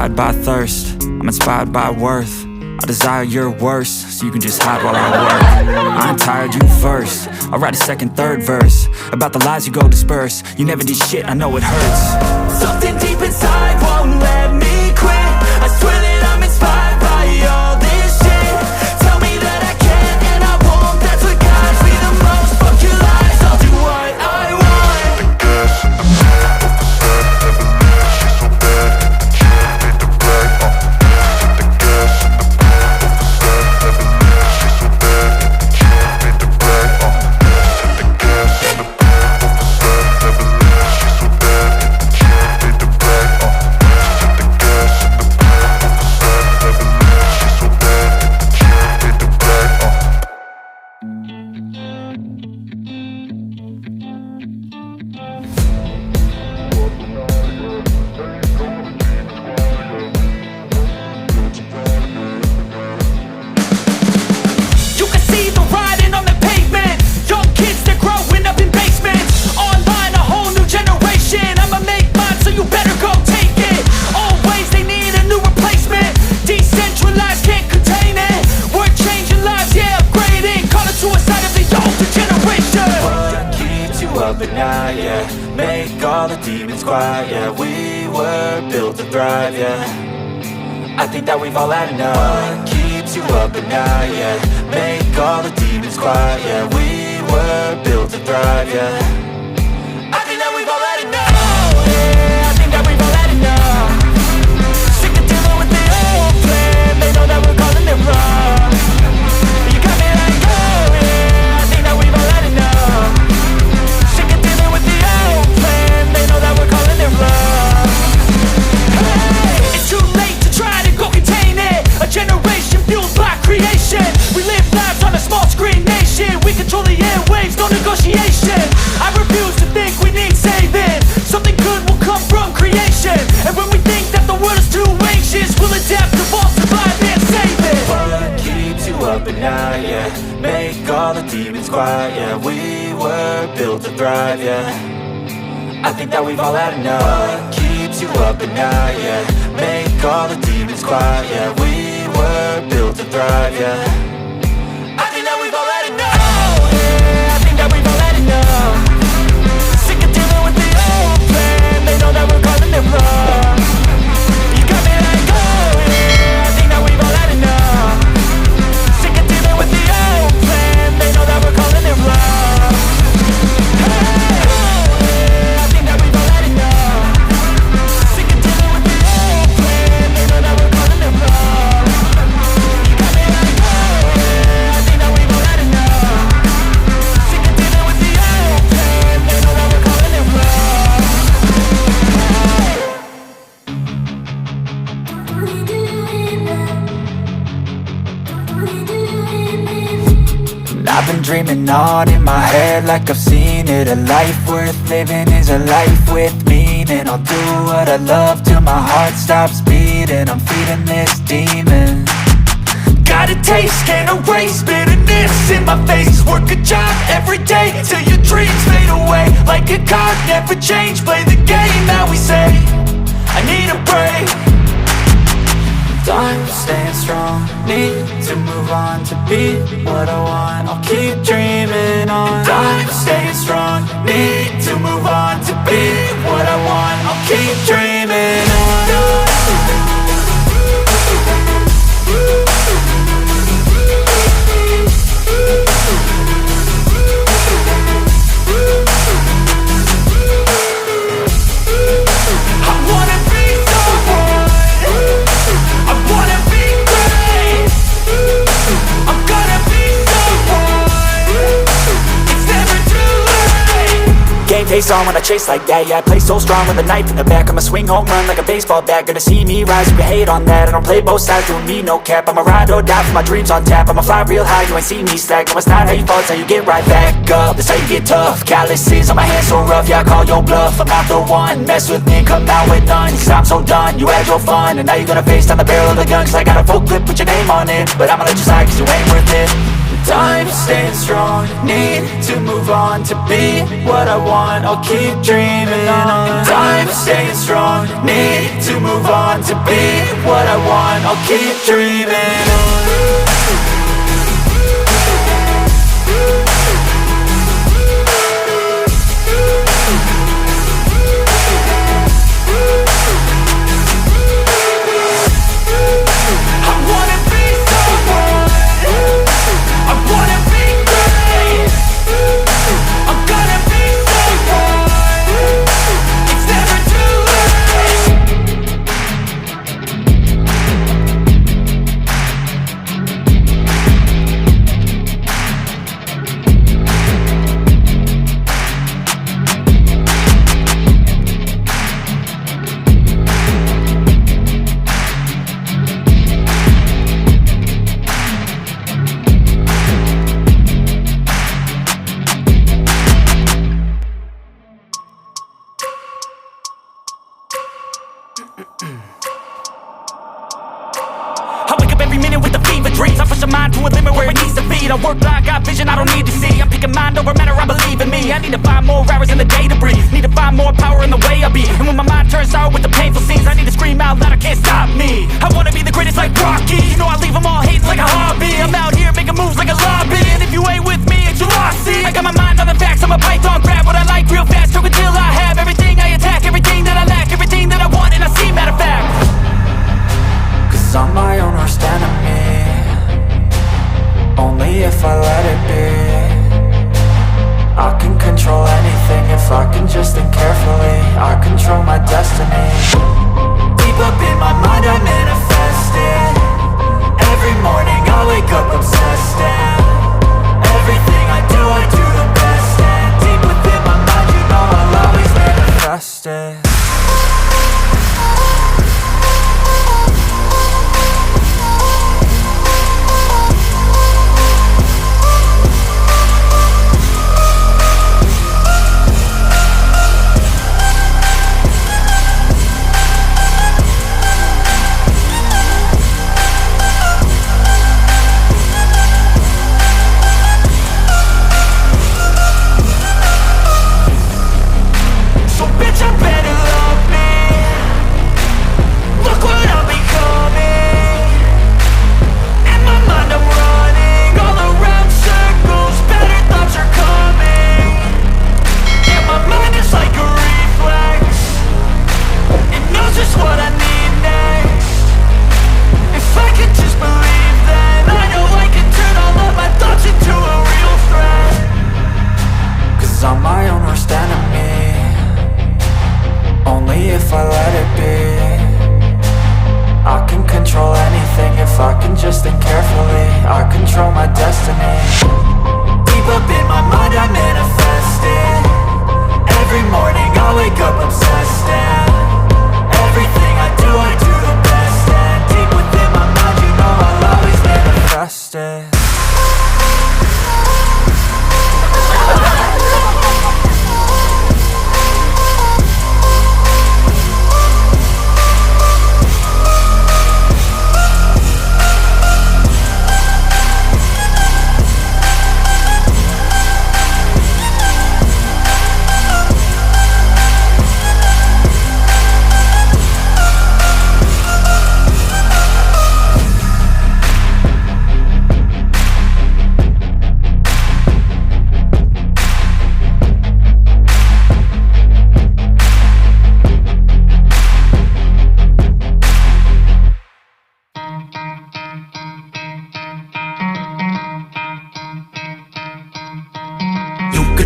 inspired by thirst, I'm inspired by worth. I desire your worst, so you can just hide while I work. I ain't tired, you first. I'll write a second, third verse about the lies you go disperse. You never did shit, I know it hurts. Something deep inside won't let me quit. I swear that I'm inspired by all this shit. Tell me that I can't and I won't. That's what guides me the most. Fuck your lies, I'll do what I want. But now, yeah, make all the demons quiet, yeah. We were built to thrive, yeah. I think that we've all had enough. What keeps you up at night, yeah. Make all the demons quiet, yeah. We were built to thrive, yeah. I think that we've all had enough, yeah. I think that we've all had enough. Sick of dealing with the old plan. They know that we're calling it wrong. You got me like, oh yeah. I think that we've all had enough. They know that we're calling it love. Hey, it's too late to try to go contain it. A generation fueled by creation. We live lives on a small screen nation. We control the airwaves, no negotiation. I refuse to think we need saving. Something good will come from creation. And when we think that the world is too anxious, we'll adapt, evolve, survive and save it. What keeps you up at night, yeah. Make all the demons quiet, yeah. We were built to thrive, yeah. I think that we've all had enough. What keeps you up at night, yeah. Make all the demons quiet, yeah. We were built to thrive, yeah. I think that we've all had enough, yeah. I think that we've all had enough. Sick of dealing with the old plan. They know that we're calling it wrong. You got me like, oh yeah. I think that we've all had enough. Sick of dealing with the old plan. They know that we're calling it wrong. I've been dreaming on in my head like I've seen it. A life worth living is a life with meaning. I'll do what I love till my heart stops beating. I'm feeding this demon. Got a taste, can't erase bitterness in my face. Work a job every day till your dreams fade away. Like a card, never change, play the game that we say. I need a break. I'm staying strong, need to move on to be what I want. I'll keep dreaming on. I'm staying strong, need to move on to be what I want. I'll keep dreaming on. Face on when I chase like that, yeah, I play so strong with a knife in the back. I'ma swing home run like a baseball bat. Gonna see me rise, you can hate on that. I don't play both sides, doing me no cap. I'ma ride or die for my dreams on tap. I'ma fly real high, you ain't see me stack. No, it's not how you fall, it's how you get right back up. That's how you get tough. Calluses on my hands so rough, yeah, I call your bluff. I'm not the one, mess with me, come out with none. Cause I'm so done, you had your fun. And now you're gonna face down the barrel of the gun. Cause I got a full clip with your name on it. But I'ma let you slide cause you ain't worth it. time, staying strong. Need to move on to be what I want. I'll keep dreaming on. Time, staying strong. Need to move on to be what I want. I'll keep dreaming on. I wake up every minute with the fever dreams. I push my mind to a limit where it needs to be. I work blind, got vision I don't need to see. I'm picking mind over matter, I believe in me. I need to find more hours in the day to breathe. Need to find more power in the way I be. And when my mind turns sour with the painful scenes, I need to scream out loud, I can't stop me. I wanna be the greatest like Rocky. You know I leave them all hating like a hobby. I'm out here making moves like a lobby. And if you ain't with me, it's your loss, see. I got my mind on the facts, I'm a python, grab what I like real fast. Stroke until I have everything I attack, everything that I lack, everything that I want, and I see, matter of fact. Cause I'm my own worst enemy. Only if I let it be. I can control anything if I can just think carefully. I control my destiny. Deep up in my mind I manifest it. Every morning I wake up obsessed, and everything I do the best. And deep within my mind you know I'll always manifest it. I'm my own worst enemy. Only if I let it be. I can control anything if I can just think carefully. I control my destiny. Deep up in my mind I manifest it. Every morning I wake up obsessed, and everything I do the best. And deep within my mind you know I'll always manifest it.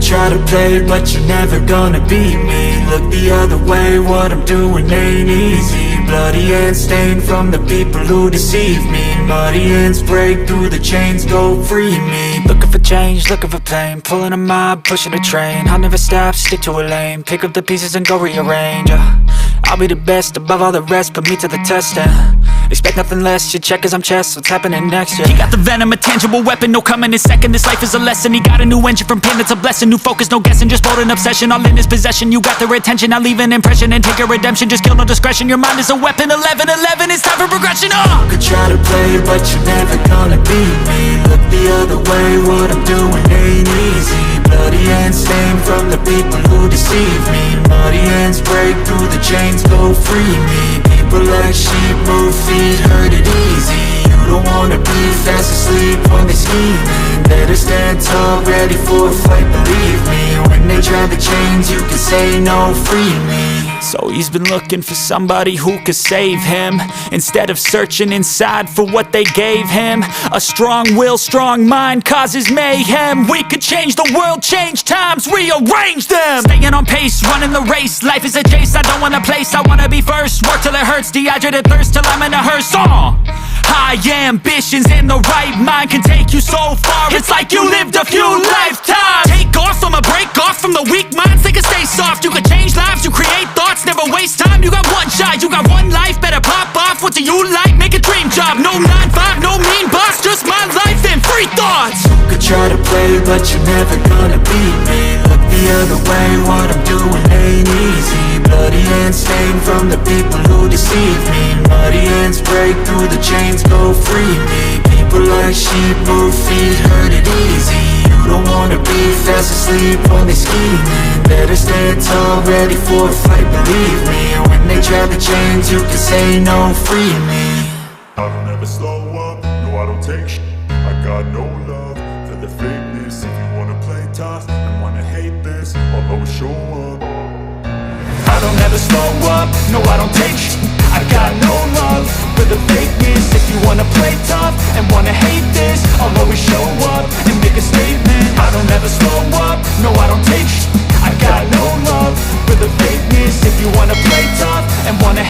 Try to play, but you're never gonna beat me. Look the other way, what I'm doing ain't easy. Bloody hands stained from the people who deceive me. Muddy hands break through the chains, go free me. Looking for change, looking for pain. Pulling a mob, pushing a train. I'll never stop, stick to a lane. Pick up the pieces and go rearrange. I'll be the best above all the rest, put me to the test, and expect nothing less. Your check is I'm chess, what's happening next, yeah. He got the venom, a tangible weapon, no coming in second. This life is a lesson, he got a new engine from pain, it's a blessing. New focus, no guessing, just bold and obsession. All in his possession, you got their attention. I'll leave an impression and take your redemption. Just kill no discretion, your mind is a weapon. 11-11, it's time for progression, Could try to play but you're never gonna beat me. Look the other way, what I'm doing ain't easy. Bloody hands stained from the people who deceive me. Muddy hands break through the chains, go free me. People like sheep move feet, hurt it easy. You don't wanna be fast asleep when they're scheming. Better stand tall, ready for a fight, believe me. When they try the chains, you can say no, free me. So he's been looking for somebody who could save him, instead of searching inside for what they gave him. A strong will, strong mind causes mayhem. We could change the world, change times, rearrange them. Staying on pace, running the race. Life is a chase, I don't want a place, I wanna be first. Work till it hurts, dehydrated thirst till I'm in a hearse. High ambitions in the right mind can take you so far. It's like you lived a few lifetimes. Take off from a break off from the weak minds, they can stay soft. You can change lives, you create thoughts, never waste time. You got one shot, you got one life, better pop off. What do you like? Make a dream job. No 9-5, no mean boss, just my life and free thoughts. You could try to play, but you're never gonna beat me. Look the other way, what I'm doing ain't easy. Bloody hands stained from the people who deceive me. Muddy hands break through the chains, go free me. People like sheep move feet, hurt it easy. You don't wanna be fast asleep when they're scheming. Better stand tall, ready for a fight, believe me. When they try the chains, you can say no, free me. I don't ever slow up, no I don't take sh**. I got no love for the fakeness. If you wanna play tough and wanna hate this, I'll always show up. I don't ever slow up, no I don't take sh**. I got no love for the fakeness. If you wanna play tough and wanna hate this, I'll always show up and make a statement. I don't ever slow up, no I don't take sh**. I got no love for the fakeness. If you wanna play tough and wanna